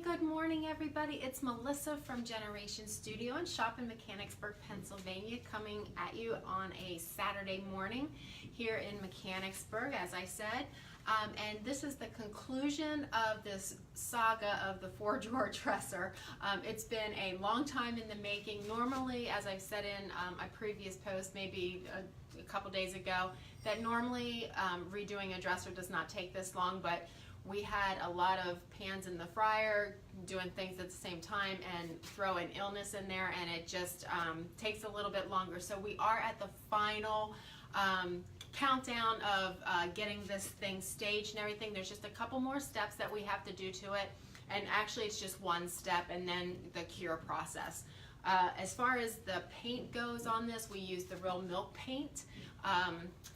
Good morning, everybody. It's Melissa from Generation Studio and Shop in Mechanicsburg, Pennsylvania, coming at you on a Saturday morning here in Mechanicsburg, as I said. And this is the conclusion of this saga of the four-drawer dresser. It's been a long time in the making. Normally, as I've said in a previous post, maybe a couple days ago, that normally redoing a dresser does not take this long, but we had a lot of pans in the fryer, doing things at the same time, and throw an illness in there, and it just takes a little bit longer. So we are at the final countdown of getting this thing staged and everything. There's just a couple more steps that we have to do to it, and actually it's just one step and then the cure process. As far as the paint goes on this, we use the Real Milk paint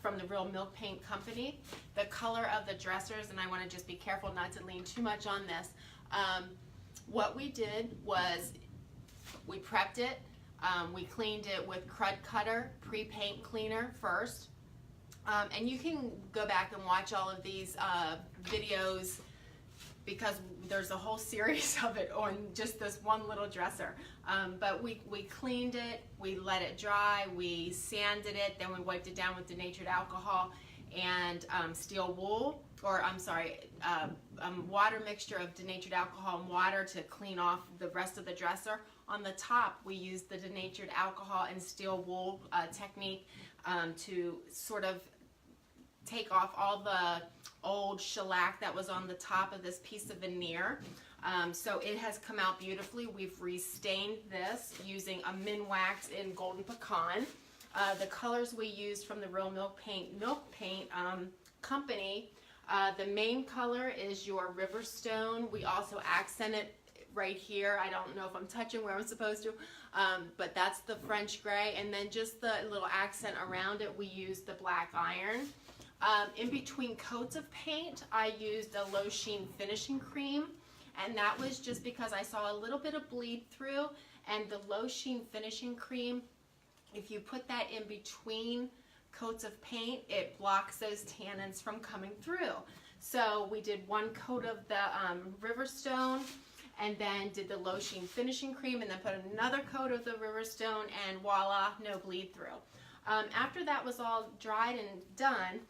from the Real Milk Paint Company. The color of the dressers, and I want to just be careful not to lean too much on this, what we did was we prepped it, we cleaned it with Crud Cutter pre-paint cleaner first, and you can go back and watch all of these videos because there's a whole series of it on just this one little dresser. But we cleaned it, we let it dry, we sanded it, then we wiped it down with denatured alcohol and steel wool, or I'm sorry, water mixture of denatured alcohol and water to clean off the rest of the dresser. On the top, we used the denatured alcohol and steel wool technique to sort of take off all the old shellac that was on the top of this piece of veneer. So it has come out beautifully. We've restained this using a Minwax in Golden Pecan. The colors we used from the Real Milk Paint Company, the main color is your Riverstone. We also accent it right here. I don't know if I'm touching where I'm supposed to, but that's the French gray, and then just the little accent around it, we use the black iron. In between coats of paint, I used a low sheen finishing cream, and that was just because I saw a little bit of bleed through, and the low sheen finishing cream, if you put that in between coats of paint, it blocks those tannins from coming through. So we did one coat of the Riverstone, and then did the low sheen finishing cream, and then put another coat of the Riverstone, and voila, no bleed through. After that was all dried and done,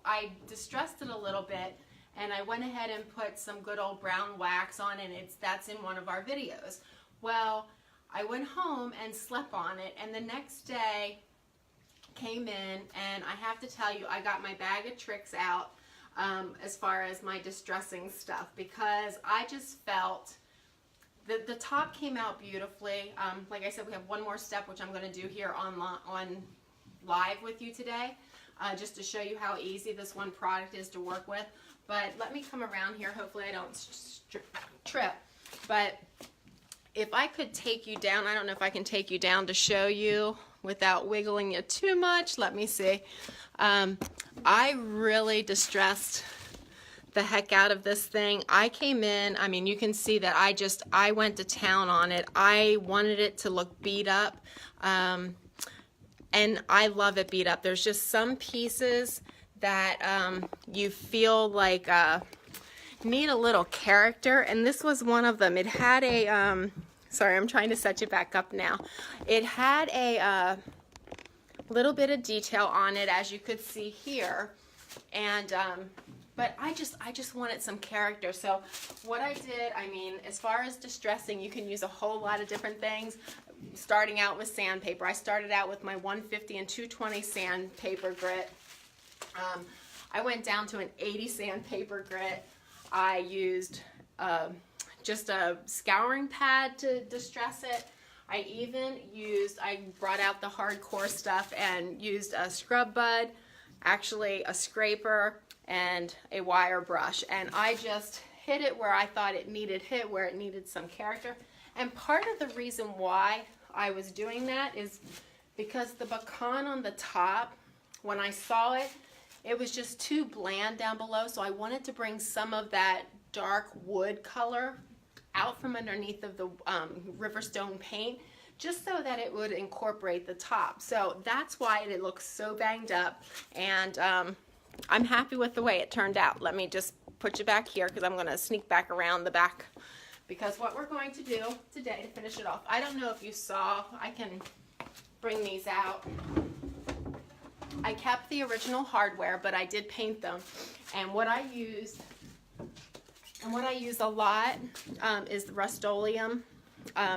I distressed it a little bit, and I went ahead and put some good old brown wax on it, and that's in one of our videos. Well, I went home and slept on it, and the next day came in, and I have to tell you, I got my bag of tricks out as far as my distressing stuff, because I just felt that the top came out beautifully. Like I said, we have one more step, which I'm going to do here on live with you today, just to show you how easy this one product is to work with. But let me come around here. Hopefully I don't trip. But if I could take you down, I don't know if I can take you down to show you without wiggling you too much. Let me see. I really distressed the heck out of this thing. I came in, I mean, you can see that I went to town on it. I wanted it to look beat up, and I love it beat up. There's just some pieces that you feel like need a little character, and this was one of them. It had a, sorry, I'm trying to set you back up now. It had a little bit of detail on it, as you could see here, and but I just wanted some character. So what I did, I mean, as far as distressing, you can use a whole lot of different things. Starting out with sandpaper, I started out with my 150 and 220 sandpaper grit. I went down to an 80 sandpaper grit. I used just a scouring pad to distress it. I brought out the hardcore stuff and used a scrub bud, actually a scraper, and a wire brush, and I just hit it where I thought it needed hit, where it needed some character. And part of the reason why I was doing that is because the pecan on the top, when I saw it, it was just too bland down below, so I wanted to bring some of that dark wood color out from underneath of the Riverstone paint, just so that it would incorporate the top. So that's why it looks so banged up, and I'm happy with the way it turned out. Let me just put you back here because I'm going to sneak back around the back. Because what we're going to do today to finish it off, I don't know if you saw, I can bring these out. I kept the original hardware, but I did paint them. And what I used a lot is the Rust-Oleum.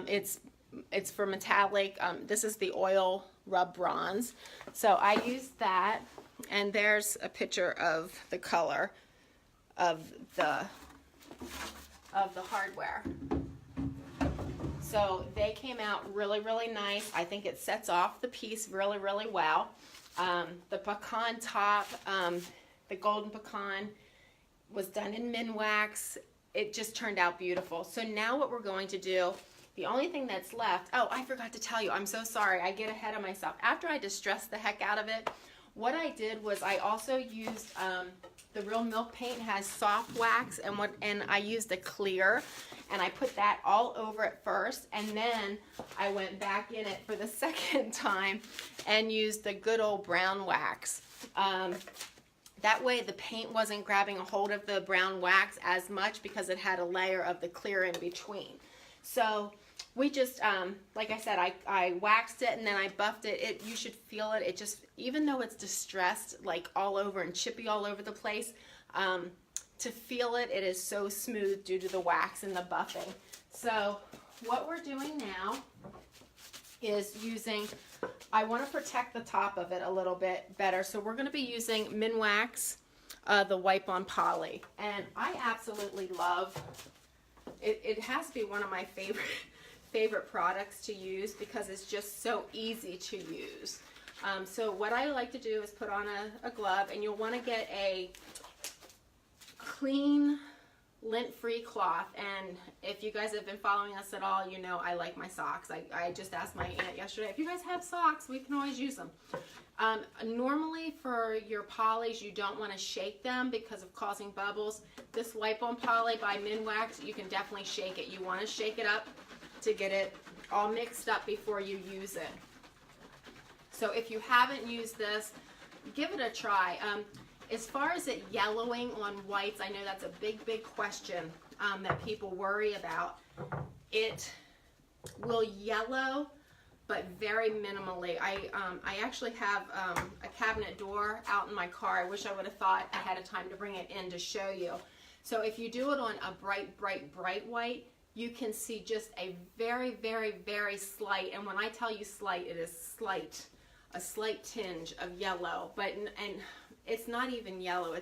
It's for metallic. This is the oil rub bronze. So I used that, and there's a picture of the color of the hardware. So they came out really, really nice. I think it sets off the piece really, really well. The pecan top, the golden pecan, was done in Minwax. It just turned out beautiful. So now what we're going to do, the only thing that's left, oh, I forgot to tell you, I'm so sorry, I get ahead of myself. After I distressed the heck out of it, what I did was I also used the Real Milk paint has soft wax, and I used a clear, and I put that all over it first, and then I went back in it for the second time and used the good old brown wax. That way the paint wasn't grabbing a hold of the brown wax as much because it had a layer of the clear in between. So we just, like I said, I waxed it and then I buffed it. You should feel it. It just, even though it's distressed, like all over and chippy all over the place, to feel it, it is so smooth due to the wax and the buffing. So what we're doing now is using, I want to protect the top of it a little bit better. So we're going to be using Minwax, the Wipe On Poly. And I absolutely love, it has to be one of my favorite products to use because it's just so easy to use. So what I like to do is put on a glove, and you'll want to get a clean, lint-free cloth. And if you guys have been following us at all, you know I like my socks. I just asked my aunt yesterday, if you guys have socks, we can always use them. Normally for your polys, you don't want to shake them because of causing bubbles. This Wipe On Poly by Minwax, you can definitely shake it. You want to shake it up to get it all mixed up before you use it. So if you haven't used this, give it a try. As far as it yellowing on whites, I know that's a big question that people worry about. It will yellow, but very minimally. I actually have a cabinet door out in my car. I wish I would have thought ahead of time to bring it in to show you. So if you do it on a bright white, you can see just a very slight, and when I tell you slight, it is slight, a slight tinge of yellow, and it's not even yellow.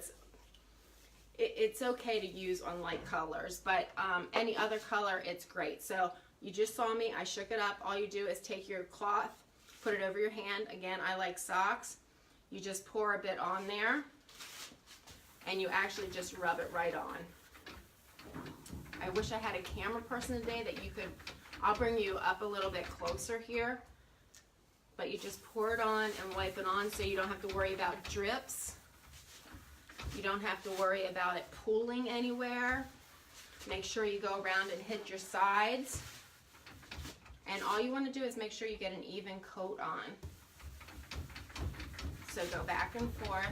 It's okay to use on light colors, but any other color, it's great. So you just saw me, I shook it up. All you do is take your cloth, put it over your hand. Again, I like socks. You just pour a bit on there, and you actually just rub it right on. I wish I had a camera person today that you could, I'll bring you up a little bit closer here, but you just pour it on and wipe it on so you don't have to worry about drips. You don't have to worry about it pooling anywhere. Make sure you go around and hit your sides. And all you want to do is make sure you get an even coat on. So go back and forth.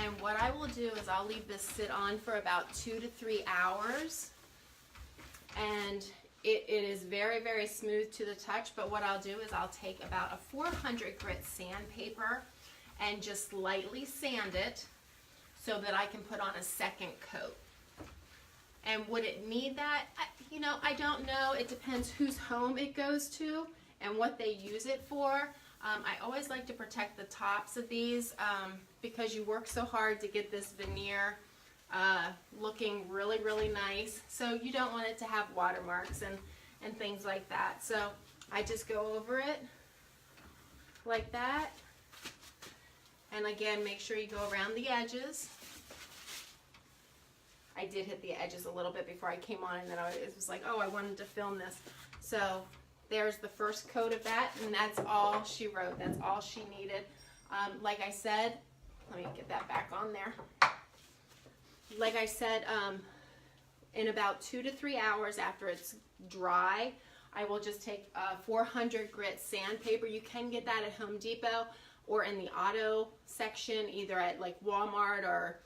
And what I will do is I'll leave this sit on for about 2 to 3 hours. And it is very smooth to the touch, but what I'll do is I'll take about a 400 grit sandpaper and just lightly sand it so that I can put on a second coat. And would it need that? You know, I don't know. It depends whose home it goes to and what they use it for. I always like to protect the tops of these because you work so hard to get this veneer looking really nice. So you don't want it to have watermarks and things like that. So I just go over it like that. And again, make sure you go around the edges. I did hit the edges a little bit before I came on, and then it was like, oh, I wanted to film this. So there's the first coat of that, and that's all she wrote. That's all she needed. Like I said, let me get that back on there. Like I said, in about 2 to 3 hours after it's dry, I will just take a 400 grit sandpaper. You can get that at Home Depot or in the auto section, either at like Walmart or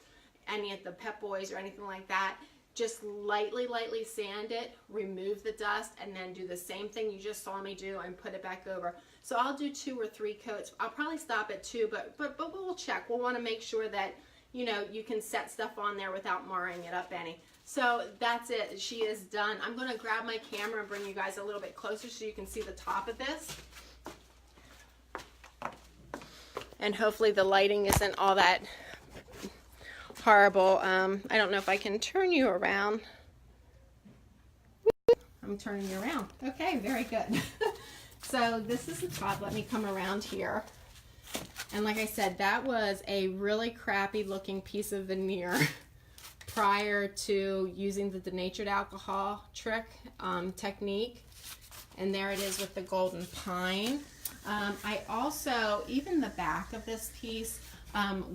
any of the Pep Boys or anything like that. Just lightly sand it, remove the dust, and then do the same thing you just saw me do and put it back over. So I'll do 2 or 3 coats. I'll probably stop at 2, but we'll check. We'll want to make sure that, you know, you can set stuff on there without marring it up any. So that's it. She is done. I'm going to grab my camera and bring you guys a little bit closer so you can see the top of this. And hopefully the lighting isn't all that horrible. I don't know if I can turn you around. I'm turning you around. Okay, very good. So this is the top. Let me come around here. And like I said, that was a really crappy looking piece of veneer prior to using the denatured alcohol technique. And there it is with the golden pine. I also, even the back of this piece,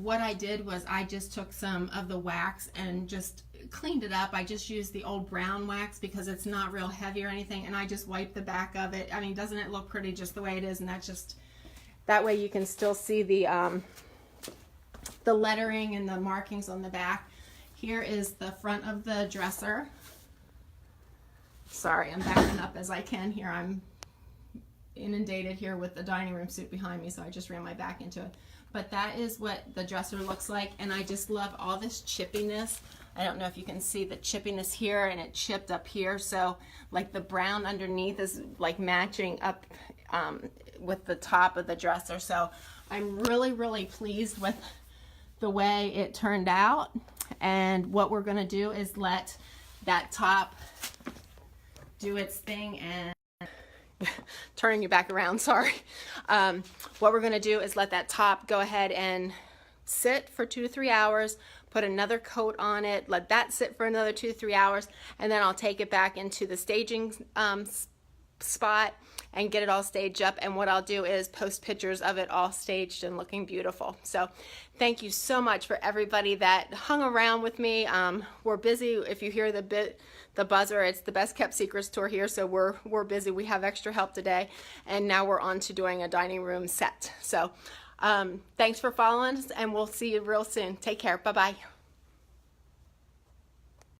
what I did was I just took some of the wax and just cleaned it up. I just used the old brown wax because it's not real heavy or anything, and I just wiped the back of it. I mean, doesn't it look pretty just the way it is? And that's just, that way you can still see the lettering and the markings on the back. Here is the front of the dresser. Sorry, I'm backing up as I can here. I'm inundated here with the dining room suite behind me, so I just ran my back into it. But that is what the dresser looks like, and I just love all this chippiness. I don't know if you can see the chippiness here, and it chipped up here, so like the brown underneath is like matching up with the top of the dresser. So I'm really pleased with the way it turned out, and what we're going to do is let that top do its thing. And turning you back around, sorry. What we're going to do is let that top go ahead and sit for 2 to 3 hours, put another coat on it, let that sit for another 2 to 3 hours, and then I'll take it back into the staging spot and get it all staged up. And what I'll do is post pictures of it all staged and looking beautiful. So thank you so much for everybody that hung around with me. We're busy. If you hear the buzzer, it's the Best Kept Secrets tour here, so we're busy. We have extra help today, and now we're on to doing a dining room set. So thanks for following us, and we'll see you real soon. Take care. Bye-bye.